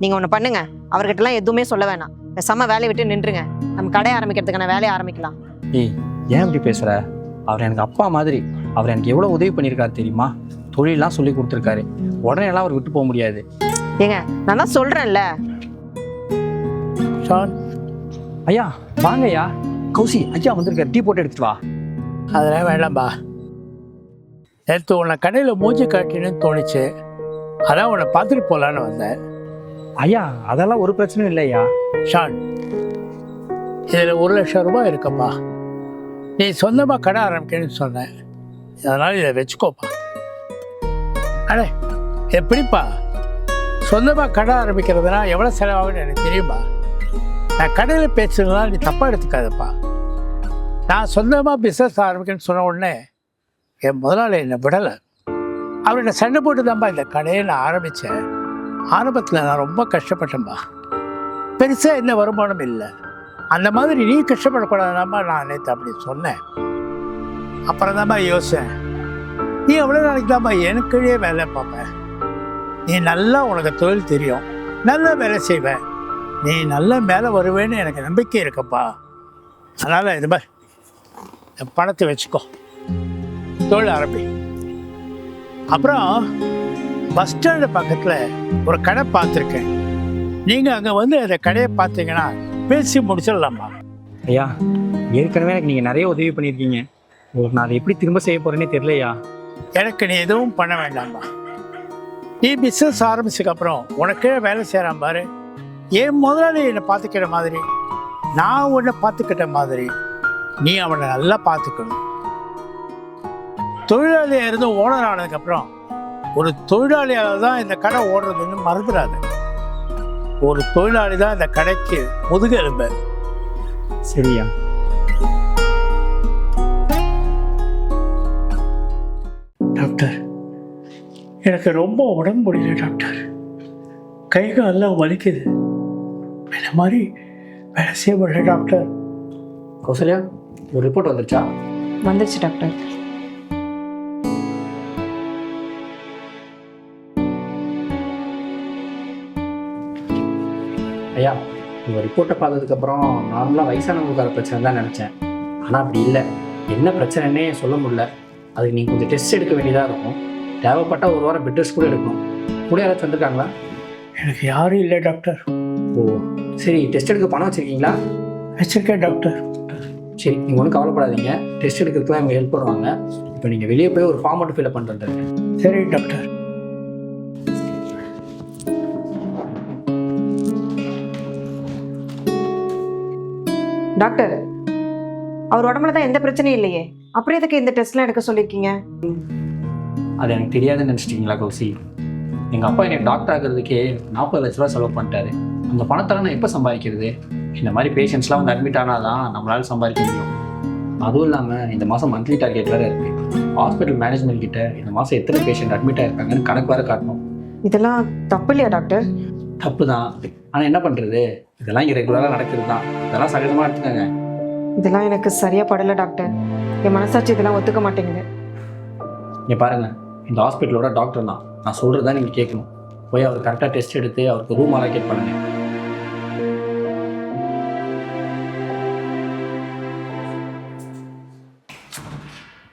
நீங்க ஒண்ணு பண்ணுங்க, அவர்கிட்டலாம் எதுவுமே சொல்ல வேணாம். பேசாம வேலையை விட்டு நின்றுங்க. நம்ம கடை ஆரம்பிக்கிறதுக்கான வேலையை ஆரம்பிக்கலாம். ஏய், ஏன் இப்படி பேசுற? அவர் எனக்கு அப்பா மாதிரி. அவர் எனக்கு எவ்வளோ உதவி பண்ணியிருக்காரு தெரியுமா? தொழிலெலாம் சொல்லி கொடுத்துருக்காரு. உடனே எல்லாம் அவர் விட்டு போக முடியாது. ஏங்க, நான் தான் சொல்றேன்ல. ஷான், ஐயா வாங்க ஐயா. கௌசி ஐயா வந்திருக்காரு, டீ போட்டு எடுத்துட்டு வா. அதெல்லாம் வேண்டாம்பா. நேற்று உன்னை கடையில் மூஞ்சி காட்டின்னு தோணுச்சு, அதான் உன்னை பார்த்துட்டு போகலான்னு வந்தேன். ஐயா அதெல்லாம் ஒரு பிரச்சனையும் இல்லையா. ஷான், இதில் 1,00,000 ரூபாய் இருக்கப்பா. நீ சொந்தமாக கடை ஆரம்பிக்கணும்னு சொன்னேன், அதனால் இதை வச்சுக்கோப்பா. அடே எப்படிப்பா, சொந்தமாக கடை ஆரம்பிக்கிறதுனா எவ்வளோ செலவாகுன்னு எனக்கு தெரியுமா? நான் கடையில் பேசுறதுனால நீ தப்பாக எடுத்துக்காதப்பா. நான் சொந்தமாக பிஸ்னஸ் ஆரம்பிக்கணும்னு சொன்ன உடனே என் முதலாளி என்னை விடலை. அவர்கிட்ட சண்டை போட்டு தான்ப்பா இந்த கடையை நான் ஆரம்பித்தேன். ஆரம்பத்தில் நான் ரொம்ப கஷ்டப்பட்டேன்பா. பெருசாக எந்த வருமானம் இல்லை. அந்த மாதிரி நீ கஷ்டப்படக்கூடாதாம்மா நான் நேற்று அப்படி சொன்னேன். அப்புறம் தான்ப்பா யோசிச்சேன், நீ எவ்வளோ நாளைக்கு தான்ப்பா எனக்குள்ளேயே வேலை பார்ப்பேன். நீ நல்லா உனக்கு தொழில் தெரியும், நல்லா வேலை செய்வேன், நீ நல்லா மேலே வருவேன்னு எனக்கு நம்பிக்கை இருக்கப்பா. அதனால் இது மாதிரி பணத்தை வச்சுக்கோ, தொழில் ஆரம்பி. அப்புறம் பஸ் ஸ்டாண்டு பக்கத்தில் ஒரு கடை பார்த்துருக்கேன். நீங்கள் அங்கே வந்து அந்த கடையை பார்த்தீங்கன்னா பேசி முடிச்சிடலாமா? ஐயா ஏற்கனவே எனக்கு நீங்கள் நிறைய உதவி பண்ணியிருக்கீங்க. உங்களுக்கு நான் அதை எப்படி திரும்ப செய்ய போகிறேன்னே தெரியலையா. எனக்கு நீ எதுவும் பண்ண வேண்டாம்மா. நீ பிஸ்னஸ் ஆரம்பிச்சதுக்கப்புறம் உனக்கே வேலை செய்கிறான் பாரு. என் முதலாளி என்னை பார்த்துக்கிற மாதிரி, நான் உன்னை பார்த்துக்கிட்ட மாதிரி நீ அவனை நல்லா பார்த்துக்கணும். தொழிலாளியாக இருந்து ஓனர் ஆனதுக்கப்புறம் ஒரு தொழிலாளியால் தான் இந்த கடை ஓடுறதுன்னு மறந்துடாது. ஒரு தொழிலாளி தான் இந்த கடைக்கு முதுகெலும்பு. சரியா? டாக்டர், எனக்கு ரொம்ப உடம்பு முடியல டாக்டர். கை காலெல்லாம் வலிக்குது. இந்த மாதிரி வேலை செய்ய முடியல டாக்டர். கௌசல்யா, ஒரு ரிப்போர்ட் வந்துருச்சா? வந்துருச்சு டாக்டர். ஐயா உங்கள் ரிப்போர்ட்டை பார்த்ததுக்கப்புறம் நார்மலாக வயசானவங்களுக்கு வர பிரச்சனை தான் நினச்சேன். ஆனால் அப்படி இல்லை. என்ன பிரச்சனைன்னே சொல்ல முடியல. அதுக்கு நீங்கள் கொஞ்சம் டெஸ்ட் எடுக்க வேண்டியதாக இருக்கும். தேவைப்பட்டால் ஒரு வாரம் பெட் ரெஸ்ட் கூட எடுக்கணும். கூட யாராச்சும் வந்திருக்காங்களா? எனக்கு யாரும் இல்லை டாக்டர். ஓ சரி, டெஸ்ட் எடுக்க பணம் வச்சுருக்கீங்களா? வச்சிருக்கேன் டாக்டர். சரி, நீங்கள் ஒன்றும் கவலைப்படாதீங்க. டெஸ்ட் எடுக்கிறதுக்குலாம் இவங்க ஹெல்ப் பண்ணுவாங்க. இப்போ நீங்கள் வெளியே போய் ஒரு ஃபார்ம் மட்டும் ஃபில்அப் பண்ணிட்டு வந்துருங்க. சரி டாக்டர். டாக்டர், அவர் உடம்புல தான் எந்த பிரச்சனையும் இல்லையே, அப்புறம் எதுக்கு இந்த டெஸ்ட்லாம் எடுக்க சொல்லியிருக்கீங்க? அது எனக்கு தெரியாதுன்னு நினச்சிட்டிங்களா கௌசி? எங்கள் அப்பா எனக்கு டாக்டர் ஆகிறதுக்கே 40 லட்ச ரூபா செலவு பண்ணிட்டாரு. அந்த பணத்தால் நான் எப்போ சம்பாதிக்கிறது? இந்த மாதிரி பேஷண்ட்ஸ்லாம் வந்து அட்மிட் ஆனால் தான் நம்மளால சம்பாதிக்க முடியும். அதுவும் இல்லாமல் இந்த மாதம் மந்த்லி டார்கெட் வேறு இருக்குது. ஹாஸ்பிட்டல் மேனேஜ்மெண்ட் கிட்ட இந்த மாதம் எத்தனை பேஷண்ட் அட்மிட் ஆயிருக்காங்கன்னு கணக்கு வேறு காட்டணும். இதெல்லாம் தப்பு இல்லையா டாக்டர்? தப்பு தான், ஆனால் என்ன பண்ணுறது, இதெல்லாம் இங்கே ரெகுலராக நடக்கிறது தான். இதெல்லாம் சகஜமாக எடுத்துக்கங்க. இதெல்லாம் எனக்கு சரியா படல டாக்டர். என் மனசாட்சி இதெல்லாம் ஒத்துக்க மாட்டேங்குது. இங்கே பாருங்கள், இந்த ஹாஸ்பிட்டலோட டாக்டர் தான், நான் சொல்கிறது தான் நீங்கள் கேட்கணும். போய் அவர் கரெக்டாக டெஸ்ட் எடுத்து அவருக்கு ரூம் அலோகேட் பண்ணுங்கள்.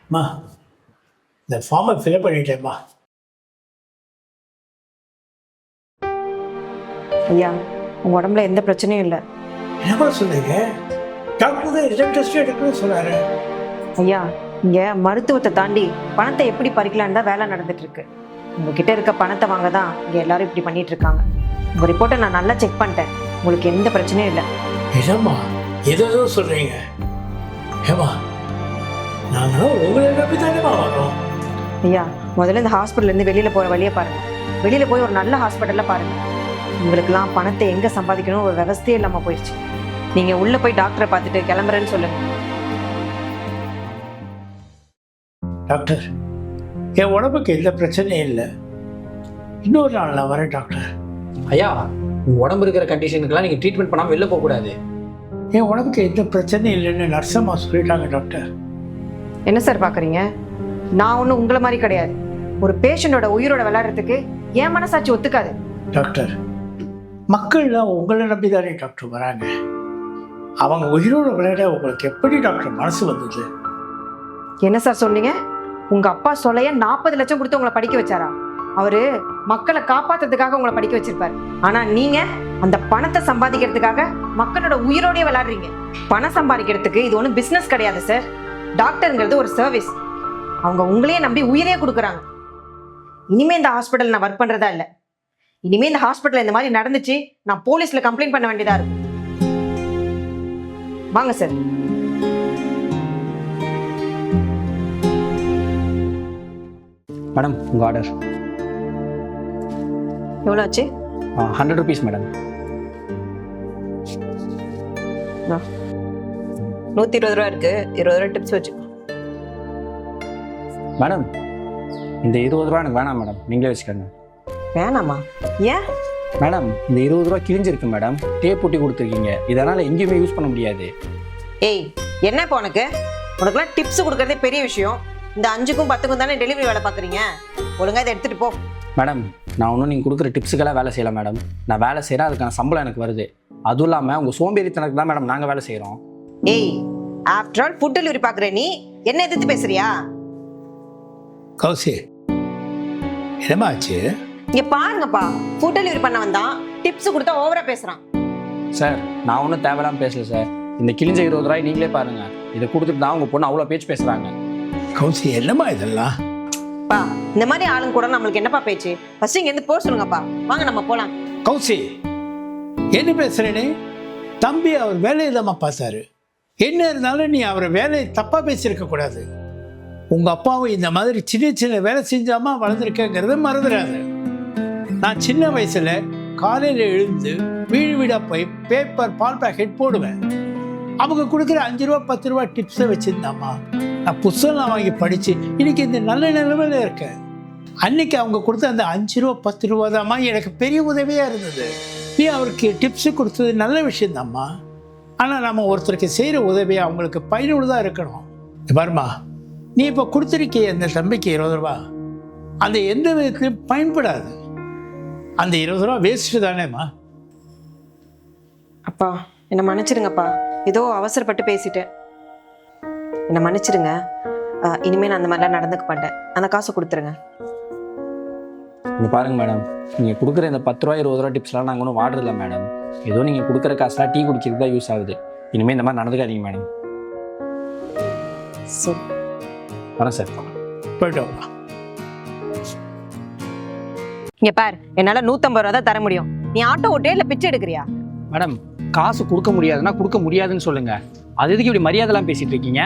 அம்மா இந்த ஃபார்மை ஃபில்அப் பண்ணிட்டேம்மா. ஐயா, உங்க உடம்புல எந்த பிரச்சனையும் இல்லை. என்னம்மா சொல்லுங்க? டாக்டர் தான் ரிசல்ட் டெஸ்ட் எடுக்கணும்னு சொன்னாரு. ஐயா, இங்க மருத்துவத்தை தாண்டி பணத்தை எப்படி பறிக்கலான்னு தான் வேலை நடந்துட்டு இருக்கு. உங்ககிட்ட இருக்க பணத்தை வாங்க தான் இங்க எல்லாரும் இப்படி பண்ணிட்டு இருக்காங்க. உங்க ரிப்போர்ட்டை நான் நல்லா செக் பண்ணிட்டேன். உங்களுக்கு எந்த பிரச்சனையும் இல்லை. என்னம்மா ஏதோ சொல்றீங்க? ஏமா நாங்களும் உங்களை நம்பி தானேம்மா வரோம். ஐயா, முதல்ல இந்த ஹாஸ்பிட்டல்ல இருந்து வெளியில போற வழியை பாருங்க. வெளியில போய் ஒரு நல்ல ஹாஸ்பிட்டல்ல பாருங்க. உங்களுக்குலாம் பணத்தை எங்க சம்பாதிக்கணும் ஒரு விவசாயே இல்லாம போயிடுச்சு. நீங்க உள்ள போய் டாக்டரை பார்த்துட்டு கிளம்புறேன்னு சொல்லுங்க. டாக்டர், என் உடம்புக்கு எந்த பிரச்சனையும் இல்லை. இன்னொரு நாள் நான் வரேன் டாக்டர். ஐயா, உங்கள் உடம்பு இருக்கிற கண்டிஷனுக்கெல்லாம் நீங்கள் ட்ரீட்மெண்ட் பண்ணாமல் வெளில போகக்கூடாது. என் உடம்புக்கு எந்த பிரச்சனையும் இல்லைன்னு நர்சம்மா சொல்லிட்டாங்க டாக்டர். என்ன சார் பாக்குறீங்க? நான் ஒன்றும் உங்களை மாதிரி கிடையாது. ஒரு பேஷண்டோட உயிரோட விளையாடுறதுக்கு என் மனசாட்சி ஒத்துக்காது. டாக்டர், மக்கள்லாம் உங்களை நம்பி தானே டாக்டர் வராங்க. அவங்க உயிரோட விளையாட உங்களுக்கு எப்படி டாக்டர் மனசு வந்தது? என்ன சார் சொன்னீங்க? உங்க அப்பா சொல்லைய 40 லட்சம் கொடுத்து உங்களை படிக்க வச்சாரா? அவரு மக்களை காப்பாத்துறதுக்காக உங்களை படிக்க வச்சிருப்பாரு. ஆனா நீங்க அந்த பணத்தை சம்பாதிக்கிறதுக்காக மக்களோட உயிரோடய விளையாடுறீங்க. பணம் சம்பாதிக்கிறதுக்கு இது ஒன்றும் பிசினஸ் கிடையாது சார். டாக்டருங்கிறது ஒரு சர்வீஸ். அவங்க உங்களையே நம்பி உயிரே கொடுக்குறாங்க. இனிமே இந்த ஹாஸ்பிட்டல் நான் ஒர்க் பண்றதா இல்லை. இனிமே இந்த ஹாஸ்பிட்டல் இந்த மாதிரி நடந்துச்சு நான் போலீஸ்ல கம்ப்ளைண்ட் பண்ண வேண்டியதா இருக்கும். வாங்க சார். மேடம், உங்கள் ஆர்டர். எவ்வளோ ஆச்சு? 100 rupees மேடம். 120 ரூபா இருக்கு. 20 ரூபா டிப்ஸ் வச்சு. மேடம், இந்த 20 ரூபா எனக்கு வேணாம் மேடம், நீங்களே வச்சுக்கோங்க. வேணாமா? ஏன்? மேடம், இந்த 20 ரூபா கிழிஞ்சிருக்கு மேடம். டேப் ஒட்டி கொடுத்துருக்கீங்க, இதனால் எங்கேயுமே யூஸ் பண்ண முடியாது. ஏய், என்ன இப்போ உனக்குலாம் டிப்ஸ் கொடுக்கறதே பெரிய விஷயம். இந்த 5க்கும் 10க்கும் தானே டெலிவரி வேலை பார்க்குறீங்க. ஒழுங்கா இதை எடுத்துகிட்டு போ. மேடம், நான் ஒன்றும் நீங்கள் கொடுக்குற டிப்ஸுக்கெல்லாம் வேலை செய்யலை மேடம். நான் வேலை செய்கிறேன், அதுக்கான சம்பளம் எனக்கு வருது. அதுவும் இல்லாமல் உங்கள் சோம்பேறித்தனக்கு தான் மேடம் நாங்கள் வேலை செய்கிறோம். ஏய், ஆஃப்டர் ஆல் ஃபுட் டெலிவரி பார்க்குற நீ என்ன எதிர்த்து பேசுறியா? கௌசி, என்னம்மா ஆச்சு? இங்கே பாருங்கப்பா, ஃபுட் டெலிவரி பண்ண வந்தான் டிப்ஸ் கொடுத்தா ஓவரா பேசுகிறான். சார், நான் ஒன்றும் தேவையில்லாமல் பேசல சார். இந்த கிழிஞ்ச 20 ரூபாய் நீங்களே பாருங்கள். இதை கொடுத்துட்டு தான் உங்கள் பொண்ணு அவ்வளோ பேச்சு பேசுகிறாங்க. கௌசி, என்னம்மா இதெல்லாம்? பா, இந்த மாதிரி ஆளுங்க கூட நம்மளுக்கு என்னப்பா பேச்சு? ஃபர்ஸ்ட் இங்கேருந்து போக சொல்லுங்கப்பா. வாங்க நம்ம போகலாம். கௌசி, என்ன பேசுறேனே? தம்பி அவர் வேலையை தான் பார்த்தாரு. என்ன இருந்தாலும் நீ அவரை வேலையை தப்பாக பேசியிருக்க கூடாது. உங்கள் அப்பாவும் இந்த மாதிரி சின்ன சின்ன வேலை செஞ்சாமல் வளர்ந்துருக்கேங்கிறத மறந்துடாது. நான் சின்ன வயசில் காலையில் எழுந்து வீடு வீடாக போய் பேப்பர் பால் பாக்கெட் போடுவேன். அவங்க கொடுக்குற 5 ரூபா 10 ரூபா டிப்ஸை வச்சுருந்தாம்மா நான் புத்தகம் வாங்கி படித்து இன்னைக்கு இந்த நல்ல நிலைமையில் இருக்கேன். அன்னைக்கு அவங்க கொடுத்த அந்த 5 ரூபா 10 ரூபா தாம்மா எனக்கு பெரிய உதவியாக இருந்தது. நீ அவருக்கு டிப்ஸு கொடுத்தது நல்ல விஷயந்தாம்மா. ஆனால் நம்ம ஒருத்தருக்கு செய்கிற உதவியை அவங்களுக்கு பயனுள்ளதாக இருக்கணும். பாருமா, நீ இப்போ கொடுத்துருக்கிய அந்த தம்பிக்கு 20 ரூபா அந்த எந்த விதத்துலையும் பயன்படாது. அந்த 20 ரூபா வேஸ்ட்டு தானேம்மா. அப்பா, என்னை மன்னிச்சிடுங்கப்பா. ஏதோ அவசரப்பட்டு பேசிட்டேன். என்னை மன்னிச்சிடுங்க. இனிமேல் நான் அந்த மாதிரிலாம் நடந்துக்க மாட்டேன். அந்த காசை கொடுத்துருங்க. இங்கே பாருங்கள் மேடம், நீங்கள் கொடுக்குற இந்த 10 ரூபா 20 ரூபா டிப்ஸ்லாம் நாங்கள் ஒன்றும் வாடுறதில்ல மேடம். ஏதோ நீங்கள் கொடுக்குற காசுலாம் டீ குடிக்கிறதுக்கு தான் யூஸ் ஆகுது. இனிமேல் இந்த மாதிரி நடந்துக்காதீங்க மேடம். சரி, வரேன் சார். போய்ட்டோம். இங்கே பார், என்னால் 150 ரூபா தான் தர முடியும். நீ ஆட்டோ ஓட்டே இல்லை பிச்சை எடுக்கிறியா? மேடம், காசு கொடுக்க முடியாதுன்னா கொடுக்க முடியாதுன்னு சொல்லுங்க. அது எதுக்கு இப்படி மரியாதைலாம் பேசிட்டு இருக்கீங்க?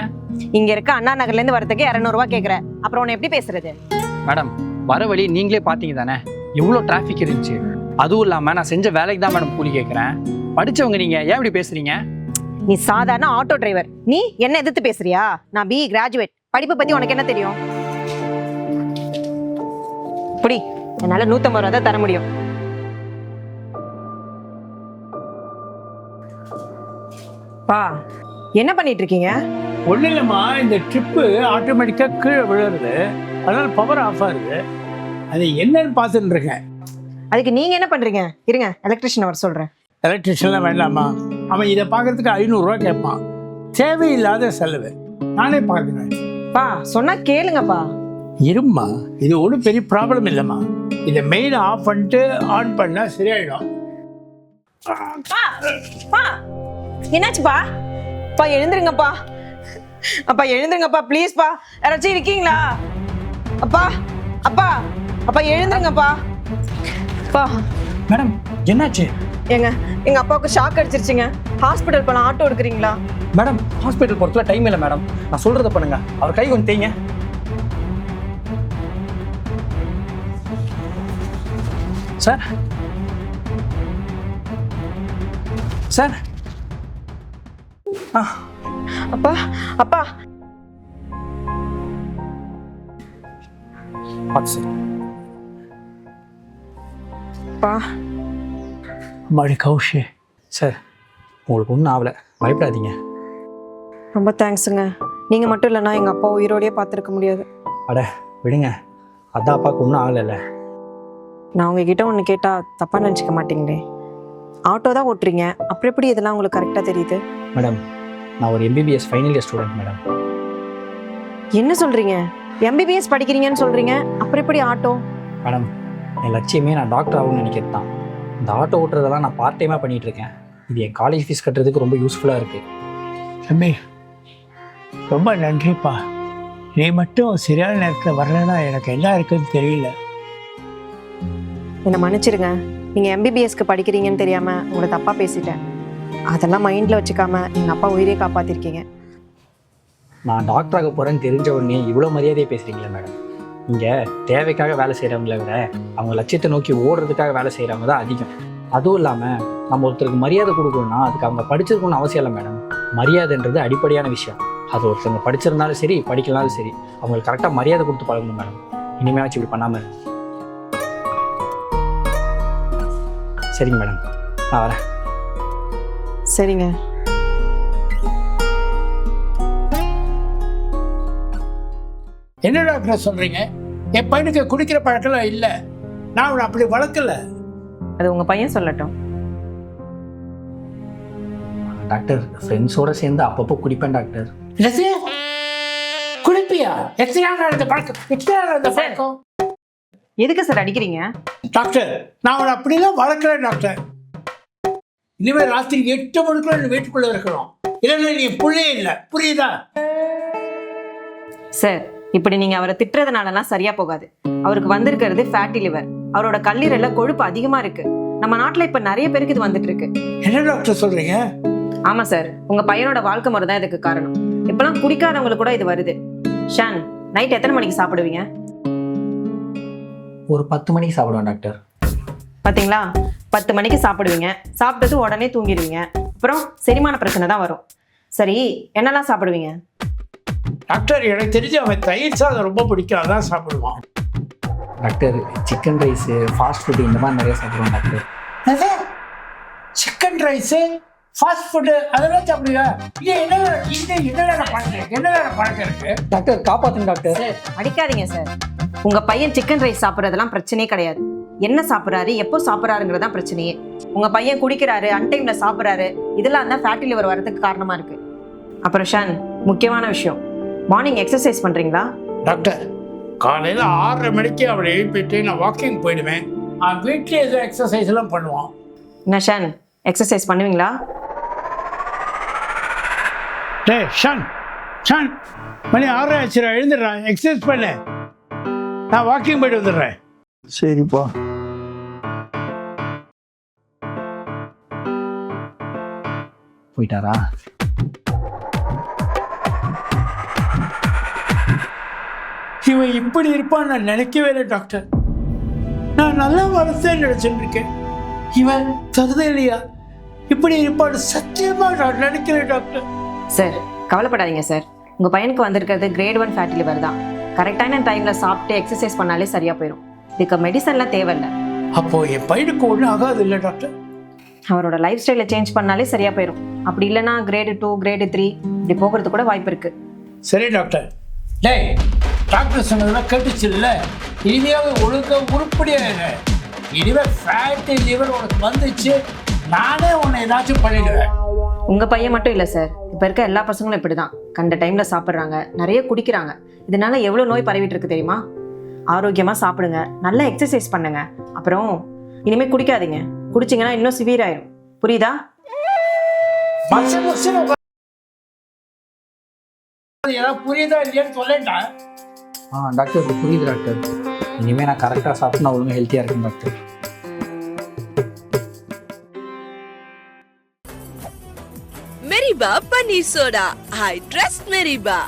இங்க இருக்க அண்ணா நகர்லேருந்து வரதுக்கு 200 ரூபா கேட்குற. அப்புறம் உன்னை எப்படி பேசுறது? மேடம், வர வழி நீங்களே பார்த்தீங்க தானே, எவ்வளோ டிராஃபிக் இருந்துச்சு. அதுவும் இல்லாமல் நான் செஞ்ச வேலைக்கு தான் மேடம் கூலி கேட்குறேன். படிச்சவங்க நீங்க ஏன் இப்படி பேசுறீங்க? நீ சாதாரண ஆட்டோ டிரைவர், நீ என்ன எதிர்த்து பேசுறியா? நான் BE கிராஜுவேட், படிப்பை பத்தி உனக்கு என்ன தெரியும்? புடி, என்னால 150 ரூபா தான் தர முடியும். பா, என்ன பண்ணிட்டு இருக்கீங்க? ஒன்றும் இல்லைம்மா, இந்த ட்ரிப்பு ஆட்டோமேட்டிக்காக கீழே விழுறது, அதனால பவர் ஆஃப் ஆகுது. அது என்னன்னு பார்த்துட்டு இருக்கேன். அதுக்கு நீங்க என்ன பண்றீங்க? இருங்க, எலக்ட்ரிஷியன் வர சொல்றேன். எலக்ட்ரிஷியன்லாம் வேண்டாமா? அவன் இதை பார்க்கறதுக்கு 500 ரூபா கேட்பான். தேவையில்லாத செலவு, நானே பார்க்குறேன். பா, சொன்னா கேளுங்கப்பா. இரும்மா, இது ஒன்றும் பெரிய ப்ராப்ளம் இல்லைம்மா. இதை மெயின் ஆஃப் பண்ணிட்டு ஆன் பண்ணால் சரியாயிடும். பா, பா, என்னாச்சுப்பா? பா, எழுந்துருங்கப்பா. அப்பா எழுந்துருங்கப்பா, ப்ளீஸ்ப்பா. யாராச்சும் இருக்கீங்களா? அப்பா, அப்பா, அப்பா எழுந்துருங்கப்பா. பா, மேடம் என்னாச்சு? எங்க அப்பாவுக்கு ஷாக் அடிச்சிருச்சுங்க. ஹாஸ்பிட்டல் போலாம், ஆட்டோ எடுக்கிறீங்களா? மேடம் ஹாஸ்பிட்டல் போறதுல டைம் இல்லை மேடம். நான் சொல்றத பண்ணுங்க. அவர் கை கொஞ்சம் தேய்ங்க. Sir, sir. அப்பா, அப்பா. பார்த்து சார். அப்பா. மழை கௌஷி. சார், உங்களுக்கு ஒன்றும் ஆகலை, பயப்படாதீங்க. ரொம்ப தேங்க்ஸுங்க. நீங்க மட்டும் இல்லைன்னா எங்க அப்பா உயிரோடயே பார்த்துருக்க முடியாது. அட விடுங்க, அதான் அப்பாவுக்கு ஒன்றும் ஆகலைல்ல. நான் உங்ககிட்ட ஒன்று கேட்டா தப்பா நினச்சிக்க மாட்டீங்களே? ஆட்டோ தான் ஓட்டுறீங்க, அப்புறம் எப்படி இதெல்லாம் உங்களுக்கு கரெக்டாக தெரியுது? மேடம், நான் ஒரு MBBS final year student madam. என்ன சொல்றீங்க? MBBS படிக்கிறீங்கன்னு சொல்றீங்க, அப்புறம் எப்படி ஆட்டோ? மேடம், என் லட்சியமே நான் டாக்டர் ஆகணும்னு நினைக்கிறது தான். இந்த ஆட்டோ ஓட்டுறதெல்லாம் நான் பார்ட் டைமாக பண்ணிகிட்டு இருக்கேன். இது என் காலேஜ் ஃபீஸ் கட்டுறதுக்கு ரொம்ப யூஸ்ஃபுல்லாக இருக்குது. தம்பி, ரொம்ப நன்றிப்பா. நீ மட்டும் சரியான நேரத்தில் வரலன்னா எனக்கு என்ன இருக்குன்னு தெரியல. என்னை மன்னிச்சிருங்க. நீங்கள் MBBSக்கு படிக்கிறீங்கன்னு தெரியாமல் உங்களை தப்பாக பேசிட்டேன். அதெல்லாம் மைண்டில் வச்சுக்காம எங்கள் அப்பா உயிரே காப்பாற்றிருக்கீங்க. நான் டாக்டராக போகிறேன்னு தெரிஞ்ச உடனே இவ்வளோ மரியாதையை பேசுகிறீங்களே மேடம். இங்கே தேவைக்காக வேலை செய்கிறவங்கள விட அவங்க லட்சியத்தை நோக்கி ஓடுறதுக்காக வேலை செய்கிறவங்க தான் அதிகம். அதுவும் இல்லாமல் நம்ம ஒருத்தருக்கு மரியாதை கொடுக்கணும்னா அதுக்கு அவங்க படிச்சிருக்கணும்னு அவசியம் இல்லை மேடம். மரியாதைன்றது அடிப்படையான விஷயம். அது ஒருத்தவங்க படிச்சிருந்தாலும் சரி படிக்கலாலும் சரி அவங்களுக்கு கரெக்டாக மரியாதை கொடுத்து பழகணும் மேடம். இனிமேலாச்சும் இப்படி பண்ணாமல். சரிங்க மேடம், நான் வரேன். சரிங்க. என்ன டாக்டர் சொல்றீங்க? என் பையனுக்கு குடிக்கிற பழக்கம் இல்லை, நான் அவனை அப்படி வளர்க்கல. அது உங்கள் பையன் சொல்லட்டும். டாக்டர், ஃப்ரெண்ட்ஸோடு சேர்ந்து அப்பப்போ குடிப்பேன் டாக்டர். குடிப்பியா? எத்தனை பழக்கம்? எதுக்கு சார் அடிக்கிறீங்க? டாக்டர், நான் அவனை அப்படிலாம் வளர்க்கல டாக்டர். இனிமேல் ராத்திரி 8 மணிக்குள்ள நீ வீட்டுக்குள்ள இருக்கணும், இல்லைன்னா நீ புள்ளையே இல்லை, புரியுதா? சார், இப்படி நீங்கள் அவரை திட்டுறதுனாலலாம் சரியா போகாது. அவருக்கு வந்திருக்கிறது ஃபேட்டி லிவர். அவரோட கல்லீரல்ல கொழுப்பு அதிகமாக இருக்கு. நம்ம நாட்டில் இப்போ நிறைய பேருக்கு இது வந்துட்டு இருக்கு. என்ன டாக்டர் சொல்றீங்க? ஆமாம் சார், உங்கள் பையனோட வாழ்க்கை முறை தான் இதுக்கு காரணம். இப்போலாம் குடிக்காதவங்களுக்கு கூட இது வருது. ஷான், நைட் எத்தனை மணிக்கு சாப்பிடுவீங்க? ஒரு 10 மணிக்கு சாப்பிடுவேன் டாக்டர். பார்த்தீங்களா, 10 மணிக்கு சாப்பிடுவீங்க, சாப்பிட்டது உடனே தூங்கிடுவீங்க. அப்புறம் செரிமான பிரச்சனை தான் வரும். சரி, என்னெல்லாம் சாப்பிடுவீங்க? டாக்டர், எனக்கு தெரிஞ்சு அவன் தயிர் சாதம் ரொம்ப பிடிக்கும், அதான் சாப்பிடுவான். Doctor, chicken rice fast food இந்த மாதிரி நிறைய சாப்பிடுவேன் doctor. Chicken rice fast food அதெல்லாம் சாப்பிடுவா? என்ன பழக்கம் இருக்கு? டாக்டர் காப்பாற்றுங்க டாக்டர். சார், அடிக்காதீங்க சார். உங்க பையன் சிக்கன் ரைஸ் சாப்பிட்றதெல்லாம் பிரச்சனையே கிடையாது. என்ன சாப்பிட்றாரு, எப்போ சாப்பிட்றாருங்கிறதா பிரச்சனையே. உங்க பையன் குடிக்கிறாரு, அன்டைம்ல சாப்பிட்றாரு, இதெல்லாம் தான் ஃபேட்டி லிவர் வரதுக்கு காரணமா இருக்கு. அப்புறம் ஷான், முக்கியமான விஷயம், மார்னிங் எக்ஸசைஸ் பண்றீங்களா? டாக்டர், காலையில் 6:30 மணிக்கு அவளை எழுப்பிட்டு நான் வாக்கிங் போயிடுவேன். வீட்டிலே ஏதோ எக்ஸசைஸ் எல்லாம் பண்ணுவான். என்ன ஷான், எக்ஸசைஸ் பண்ணுவீங்களா? டேய் ஷான், ஷான், மணி 6:30 ஆச்சு, எழுந்துடுறான், எக்ஸசைஸ் பண்ணு. நான் வாக்கிங் போயிட்டு வந்துடுறேன். சரிப்பா. போயிட்டாரா? இவன் இப்படி இருப்பான் நான் நினைக்கவே இல்லை டாக்டர். நான் நல்லா வளர்த்தேன்னு நினைச்சுட்டு இருக்கேன். இவன் தருதே இல்லையா? இப்படி இருப்பாடு சத்தியமா நான் நினைக்கிறேன் டாக்டர். சார் கவலைப்படாதீங்க சார். உங்க பையனுக்கு வந்திருக்கிறது கிரேட் 1 ஃபேட்டி லிவர் தான். கரெக்டான டைம்ல சாப்பிட்டு எக்ஸசைஸ் பண்ணாலே சரியா போயிடும். இதுக்கு மெடிசன்லாம் தேவையில்லை. அப்போ என் பையனுக்கு ஒன்றும் ஆகாது இல்லை டாக்டர்? அவரோட லைஃப் ஸ்டைலை சேஞ்ச் பண்ணாலே சரியா போயிடும். அப்படி இல்லைன்னா கிரேடு 2 கிரேடு 3 இப்படி போகிறது கூட வாய்ப்பு இருக்கு. சரி டாக்டர். டேய், டாக்டர் சொன்னதெல்லாம் கேட்டுச்சு இல்லை? இனிமையாக ஒழுங்க உருப்படியாக இனிமேல் ஃபேட்டி லிவர் உனக்கு வந்துச்சு, நானே உன்னை ஏதாச்சும் பண்ணிடுவேன். உங்க பையன் மட்டும் இல்லை சார், இப்போ இருக்க எல்லா பசங்களும் இப்படிதான். கண்ட டைம்ல சாப்பிட்றாங்க, நிறைய குடிக்கிறாங்க. இதனால எவ்வளோ நோய் பரவிட்டு இருக்கு தெரியுமா? ஆரோக்கியமா சாப்பிடுங்க, நல்லா எக்ஸசைஸ் பண்ணுங்க. அப்புறம் இனிமே குடிக்காதீங்க. குடிச்சிங்கன்னா இன்னும் சிவியர் ஆயிரும். புரியுதா? ஏதாவது புரியுதா இல்லையான்னு சொல்லேன்டா. டாக்டர் இது புரியுது டாக்டர். இனிமேல் நான் கரெக்டாக சாப்பிட்டு நான் ஒழுங்காக ஹெல்த்தியாக இருக்கேன் டாக்டர். மெரிபா பன்னீர் சோடா. I trust மெரிபா.